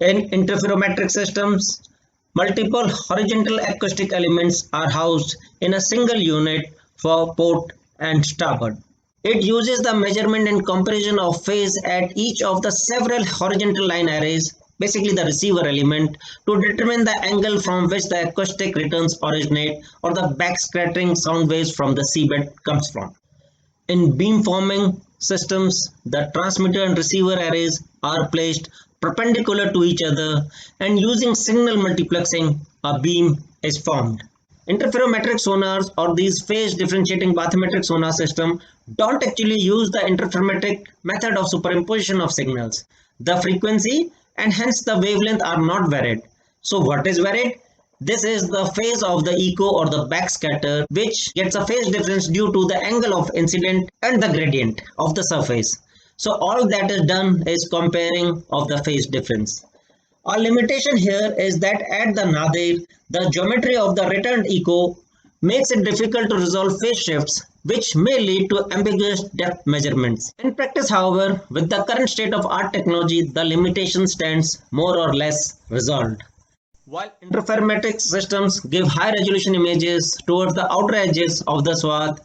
In interferometric systems, multiple horizontal acoustic elements are housed in a single unit for port and starboard. It uses the measurement and comparison of phase at each of the several horizontal line arrays, basically the receiver element, to determine the angle from which the acoustic returns originate or the backscattering sound waves from the seabed comes from. In beamforming systems, the transmitter and receiver arrays are placed perpendicular to each other, and using signal multiplexing, a beam is formed. Interferometric sonars or these phase differentiating bathymetric sonar system don't actually use the interferometric method of superimposition of signals. The frequency and hence the wavelength are not varied. So what is varied? This is the phase of the echo or the backscatter, which gets a phase difference due to the angle of incident and the gradient of the surface. So all that is done is comparing of the phase difference. A limitation here is that at the nadir, the geometry of the returned echo makes it difficult to resolve phase shifts, which may lead to ambiguous depth measurements. In practice, however, with the current state of art technology, the limitation stands more or less resolved. While interferometric systems give high resolution images towards the outer edges of the swath,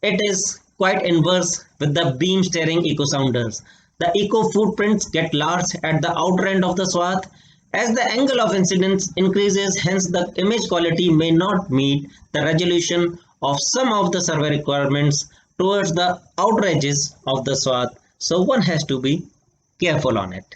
it is quite inverse with the beam steering echo sounders. The echo footprints get large at the outer end of the swath. As the angle of incidence increases, hence the image quality may not meet the resolution of some of the survey requirements towards the outer edges of the swath. So one has to be careful on it.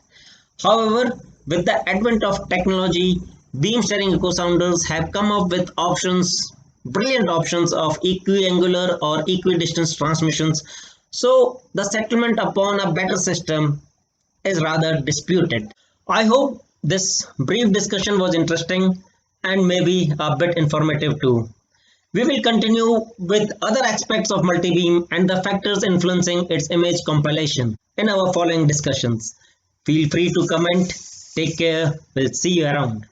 However, with the advent of technology, beam steering echo sounders have come up with options, brilliant options of equiangular or equidistance transmissions. So the settlement upon a better system is rather disputed. I hope this brief discussion was interesting and maybe a bit informative too. We will continue with other aspects of multibeam and the factors influencing its image compilation in our following discussions. Feel free to comment. Take care. We'll see you around.